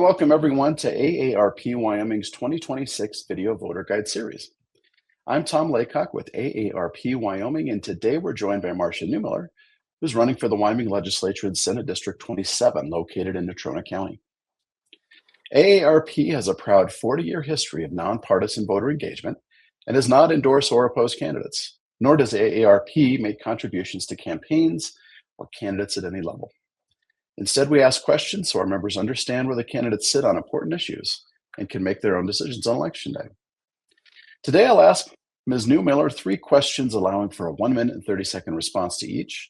welcome everyone to AARP Wyoming's 2026 Video Voter Guide Series. I'm Tom Laycock with AARP Wyoming, and today we're joined by Marcia Neumiller, who's running for the Wyoming Legislature in Senate District 27, located in Natrona County. AARP has a proud 40-year history of nonpartisan voter engagement and does not endorse or oppose candidates, nor does AARP make contributions to campaigns or candidates at any level. Instead, we ask questions so our members understand where the candidates sit on important issues and can make their own decisions on Election Day. Today, I'll ask Ms. Neumiller 3 questions allowing for a 1 minute and 30-second response to each.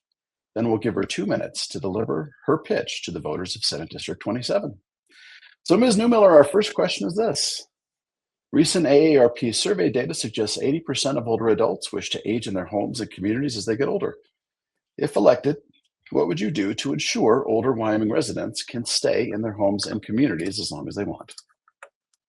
Then we'll give her 2 minutes to deliver her pitch to the voters of Senate District 27. So Ms. Neumiller, our first question is this. Recent AARP survey data suggests 80% of older adults wish to age in their homes and communities as they get older. If elected, what would you do to ensure older Wyoming residents can stay in their homes and communities as long as they want?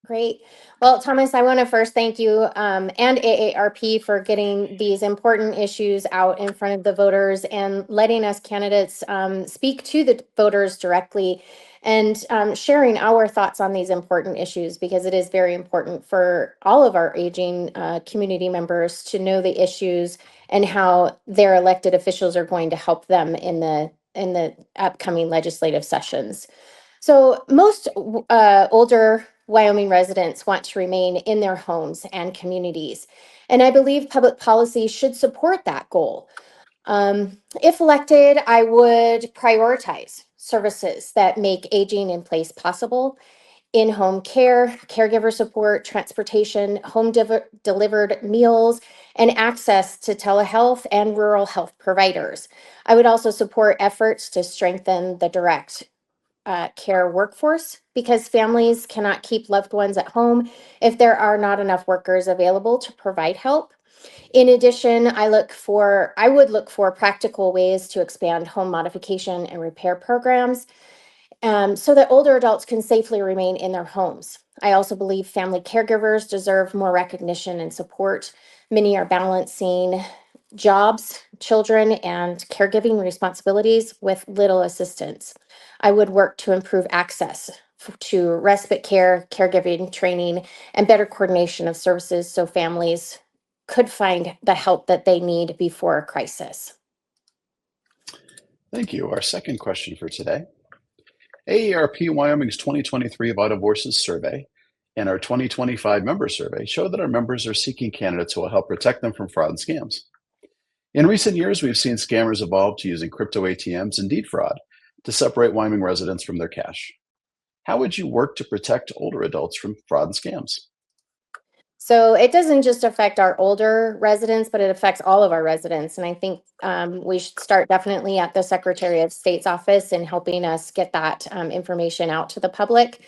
Great. Well, Thomas, I want to first thank you and AARP for getting these important issues out in front of the voters and letting us candidates speak to the voters directly and sharing our thoughts on these important issues, because it is very important for all of our aging community members to know the issues and how their elected officials are going to help them in the upcoming legislative sessions. So most older Wyoming residents want to remain in their homes and communities, and I believe public policy should support that goal. If elected, I would prioritize services that make aging in place possible: in-home care, caregiver support, transportation, home delivered meals, and access to telehealth and rural health providers. I would also support efforts to strengthen the direct care workforce, because families cannot keep loved ones at home if there are not enough workers available to provide help. In addition, I would look for practical ways to expand home modification and repair programs so that older adults can safely remain in their homes. I also believe family caregivers deserve more recognition and support. Many are balancing jobs, children, and caregiving responsibilities with little assistance. I would work to improve access to respite care, caregiving training, and better coordination of services so families could find the help that they need before a crisis. Thank you. Our second question for today. AARP Wyoming's 2023 Vital Voices survey and our 2025 member survey show that our members are seeking candidates who will help protect them from fraud and scams. In recent years, we've seen scammers evolve to using crypto ATMs and deed fraud to separate Wyoming residents from their cash. How would you work to protect older adults from fraud and scams? So it doesn't just affect our older residents, but it affects all of our residents. And I think we should start definitely at the Secretary of State's office in helping us get that information out to the public.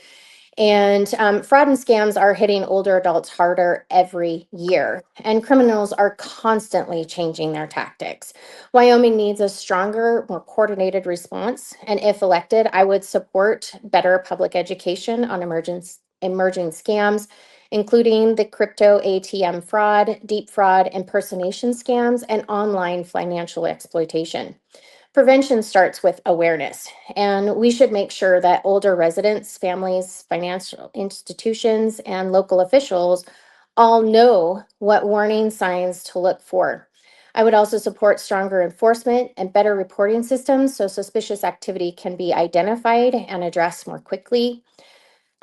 And fraud and scams are hitting older adults harder every year, and criminals are constantly changing their tactics. Wyoming needs a stronger, more coordinated response. And if elected, I would support better public education on emerging scams, including the crypto ATM fraud, deep fraud, impersonation scams, and online financial exploitation. Prevention starts with awareness, and we should make sure that older residents, families, financial institutions, and local officials all know what warning signs to look for. I would also support stronger enforcement and better reporting systems so suspicious activity can be identified and addressed more quickly.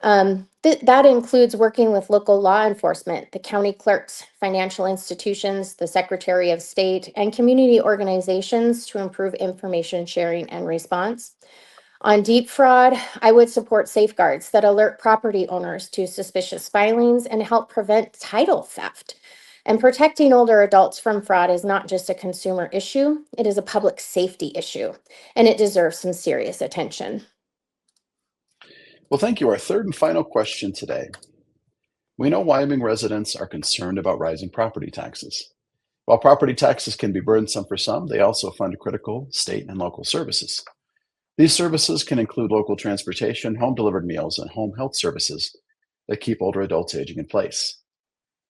That includes working with local law enforcement, the county clerks, financial institutions, the Secretary of State, and community organizations to improve information sharing and response. On deep fraud, I would support safeguards that alert property owners to suspicious filings and help prevent title theft. And protecting older adults from fraud is not just a consumer issue, it is a public safety issue, and it deserves some serious attention. Well, thank you. Our third and final question today. We know Wyoming residents are concerned about rising property taxes. While property taxes can be burdensome for some, they also fund critical state and local services. These services can include local transportation, home-delivered meals, and home health services that keep older adults aging in place.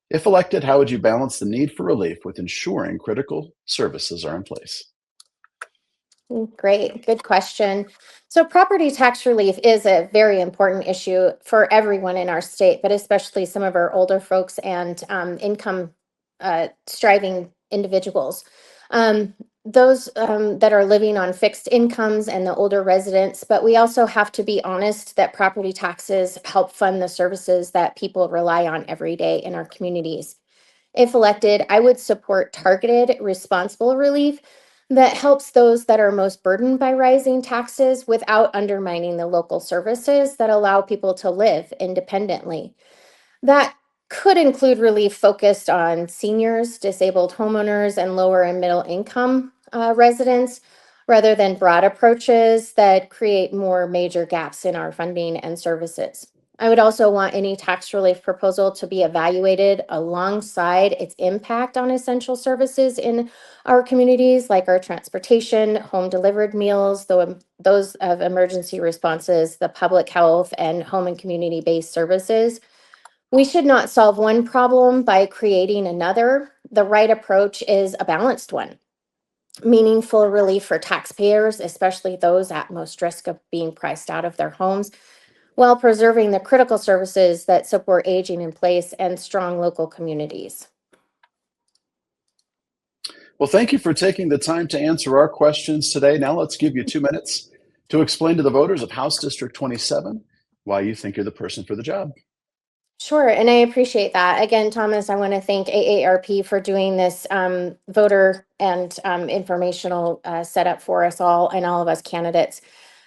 If elected, how would you balance the need for relief with ensuring critical services are in place? Great, good question. So property tax relief is a very important issue for everyone in our state, but especially some of our older folks and income striving individuals. Those that are living on fixed incomes and the older residents, but we also have to be honest that property taxes help fund the services that people rely on every day in our communities. If elected, I would support targeted, responsible relief that helps those that are most burdened by rising taxes without undermining the local services that allow people to live independently. That could include relief focused on seniors, disabled homeowners, and lower and middle income residents, rather than broad approaches that create more major gaps in our funding and services. I would also want any tax relief proposal to be evaluated alongside its impact on essential services in our communities, like our transportation, home delivered meals, those of emergency responses, the public health, and home and community based services. We should not solve one problem by creating another. The right approach is a balanced one. Meaningful relief for taxpayers, especially those at most risk of being priced out of their homes, while preserving the critical services that support aging in place and strong local communities. Well, thank you for taking the time to answer our questions today. Now let's give you 2 minutes to explain to the voters of House District 27 why you think you're the person for the job. Sure, and I appreciate that. Again, Thomas, I want to thank AARP for doing this voter and informational setup for us all and all of us candidates.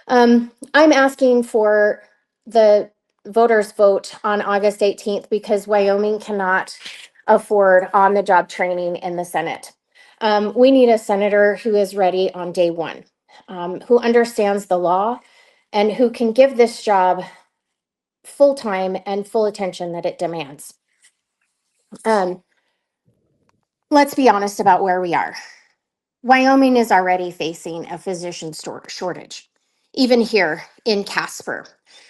I'm asking for the voters' vote on August 18th because Wyoming cannot afford on-the-job training in the Senate. We need a senator who is ready on day one, who understands the law, and who can give this job full time and full attention that it demands. Let's be honest about where we are. Wyoming is already facing a physician shortage. Even here in Casper,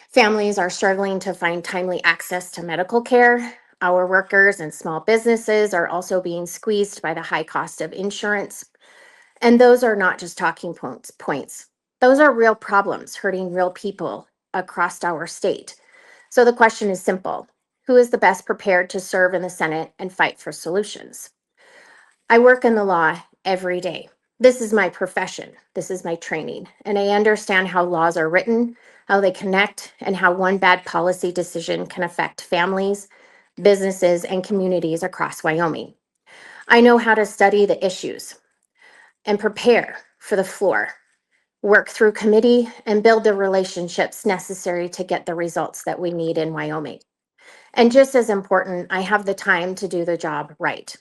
families are struggling to find timely access to medical care. Our workers and small businesses are also being squeezed by the high cost of insurance. And those are not just talking points. Those are real problems hurting real people across our state. So the question is simple. Who is the best prepared to serve in the Senate and fight for solutions? I work in the law every day. This is my profession. This is my training. And I understand how laws are written, how they connect, and how one bad policy decision can affect families, businesses, and communities across Wyoming. I know how to study the issues and prepare for the floor, work through committee, and build the relationships necessary to get the results that we need in Wyoming. And just as important, I have the time to do the job right.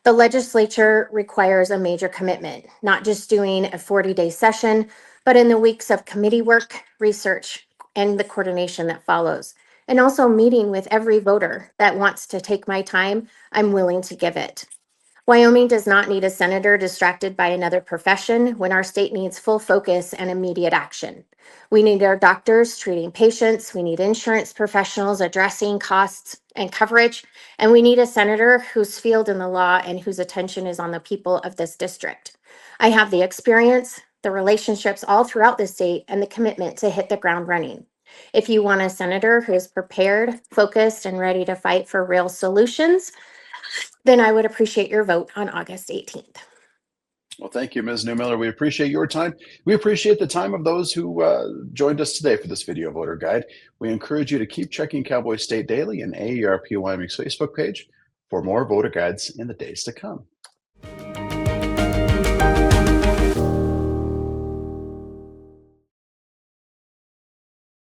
The legislature requires a major commitment, not just doing a 40-day session, but in the weeks of committee work, research, and the coordination that follows. And also meeting with every voter that wants to take my time, I'm willing to give it. Wyoming does not need a senator distracted by another profession when our state needs full focus and immediate action. We need our doctors treating patients, we need insurance professionals addressing costs and coverage, and we need a senator who's skilled in the law and whose attention is on the people of this district. I have the experience, the relationships all throughout the state, and the commitment to hit the ground running. If you want a senator who is prepared, focused, and ready to fight for real solutions, then I would appreciate your vote on August 18th. Well, thank you, Ms. Neumiller. We appreciate your time. We appreciate the time of those who joined us today for this video voter guide. We encourage you to keep checking Cowboy State Daily and AARP Wyoming's Facebook page for more voter guides in the days to come.